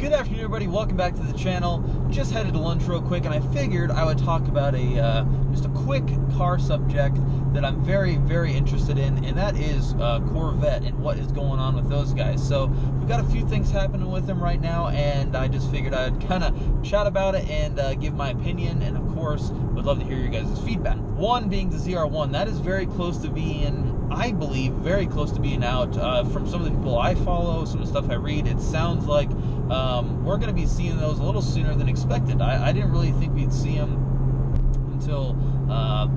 Good afternoon, everybody. Welcome back to the channel. Just headed to lunch real quick, and I figured I would talk about just a quick car subject that I'm very, very interested in, and that is Corvette and what is going on with those guys. So we've got a few things happening with them right now, and I just figured I'd kind of chat about it and give my opinion, and of course, would love to hear your guys' feedback. One being the ZR1, that is very close to being, I believe, very close to being out. From some of the people I follow, some of the stuff I read, it sounds like we're going to be seeing those a little sooner than expected. I didn't really think we'd see them until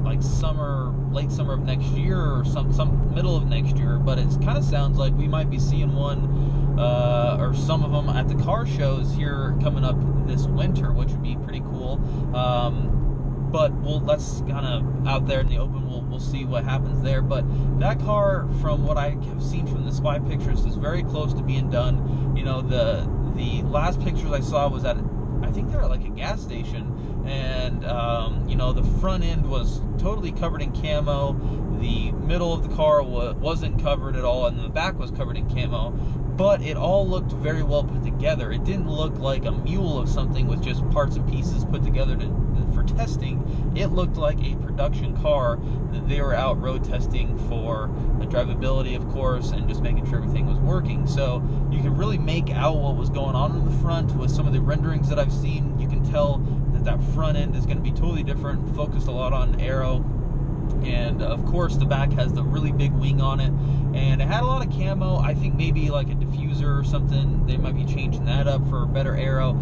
like late summer of next year, or some middle of next year, but it kind of sounds like we might be seeing one or some of them at the car shows here coming up this winter, which would be pretty cool. But that's kind of out there in the open. We'll see what happens there. But that car, from what I have seen from the spy pictures, is very close to being done. You know, the last pictures I saw was at, I think they were like a gas station, and you know, the front end was totally covered in camo. The middle of the car wasn't covered at all, and the back was covered in camo. But it all looked very well put together. It didn't look like a mule of something with just parts and pieces put together for testing. It looked like a production car that they were out road testing for the drivability, of course, and just making sure everything was working. So you could really make out what was going on in the front with some of the renderings that I've seen. You can tell that front end is going to be totally different, focused a lot on aero. And of course the back has the really big wing on it, and it had a lot of camo. I think maybe like a diffuser or something, they might be changing that up for better aero,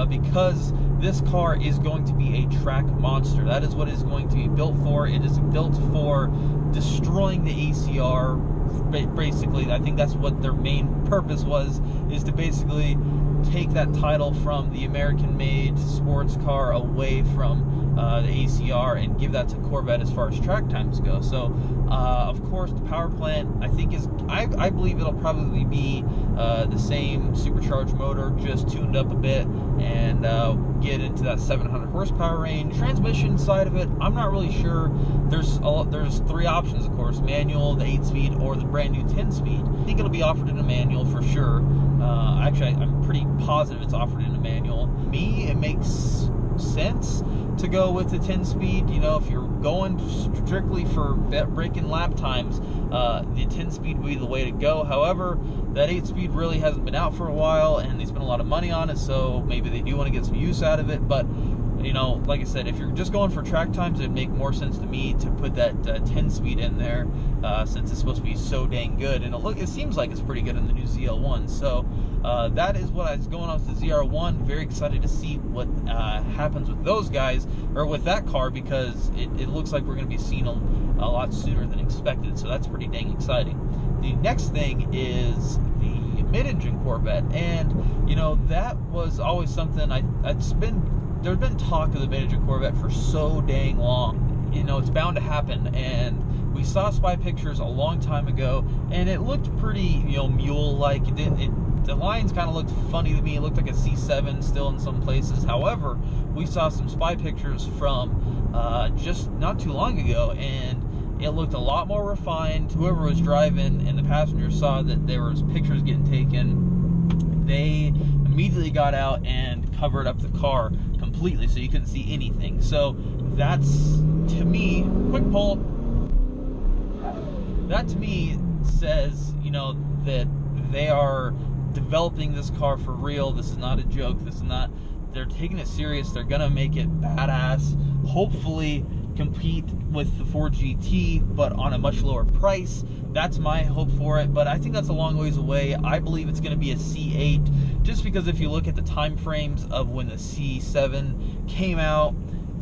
because this car is going to be a track monster. That is what it is going to be built for. It is built for destroying the ACR. Basically, I think that's what their main purpose was, is to basically take that title from the American-made sports car away from the ACR and give that to Corvette as far as track times go. So, of course, the power plant, I believe it'll probably be the same supercharged motor, just tuned up a bit, and get into that 700 horsepower range. Transmission side of it, I'm not really sure. There's three options, of course: manual, the 8-speed, or the brand new 10-speed. I think it'll be offered in a manual for sure. Actually, I'm pretty positive it's offered in a manual. It makes sense to go with the 10-speed. You know, if you're going strictly for breaking lap times, the 10-speed would be the way to go. However, that 8-speed really hasn't been out for a while, and they spent a lot of money on it, so maybe they do want to get some use out of it. But you know, like I said, if you're just going for track times, it'd make more sense to me to put that 10-speed in there, since it's supposed to be so dang good, and it seems like it's pretty good in the new ZL1. So that is what is going on with the ZR1. Very excited to see what happens with those guys, or with that car, because it looks like we're going to be seeing a lot sooner than expected. So that's pretty dang exciting. The next thing is the mid-engine Corvette, and you know, that was always something there's been talk of the mid-engine Corvette for so dang long. You know, it's bound to happen, and we saw spy pictures a long time ago, and it looked pretty, you know, mule-like. The lines kind of looked funny to me. It looked like a C7 still in some places. However, we saw some spy pictures from just not too long ago, and it looked a lot more refined. Whoever was driving and the passengers saw that there was pictures getting taken, they immediately got out and covered up the car completely, so you couldn't see anything. So that's, to me, quick poll, that to me says, you know, that they are developing this car for real. This is not a joke. They're taking it serious. They're gonna make it badass, hopefully compete with the Ford GT, but on a much lower price. That's my hope for it, but I think that's a long ways away. I believe it's going to be a C8, just because if you look at the time frames of when the C7 came out,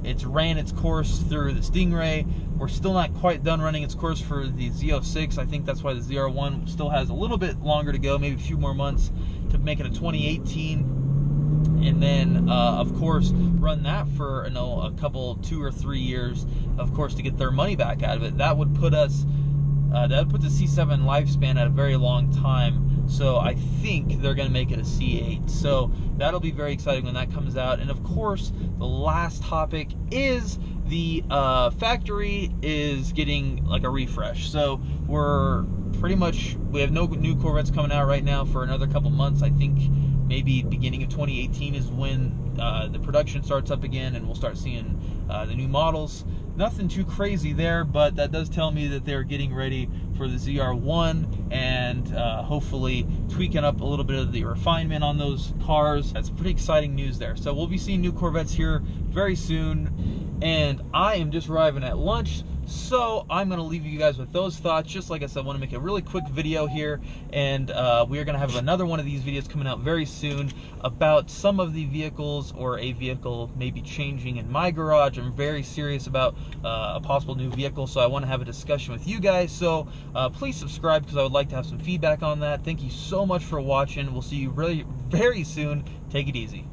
it's ran its course through the Stingray. We're still not quite done running its course for the Z06. I think that's why the ZR1 still has a little bit longer to go, maybe a few more months to make it a 2018. And then, of course, run that for, you know, a couple, 2 or 3 years, of course, to get their money back out of it. That would put us, that would put the C7 lifespan at a very long time. So I think they're going to make it a C8. So that'll be very exciting when that comes out. And of course, the last topic is the factory is getting like a refresh. So we have no new Corvettes coming out right now for another couple months. I think maybe beginning of 2018 is when the production starts up again, and we'll start seeing the new models. Nothing too crazy there, but that does tell me that they're getting ready for the ZR1 and hopefully tweaking up a little bit of the refinement on those cars. That's pretty exciting news there. So we'll be seeing new Corvettes here very soon, and I am just arriving at lunch, so I'm going to leave you guys with those thoughts. Just like I said, I want to make a really quick video here, and we are going to have another one of these videos coming out very soon about some of the vehicles, or a vehicle maybe changing in my garage. I'm very serious about a possible new vehicle, so I want to have a discussion with you guys. So please subscribe, because I would like to have some feedback on that. Thank you so much for watching. We'll see you really very soon. Take it easy.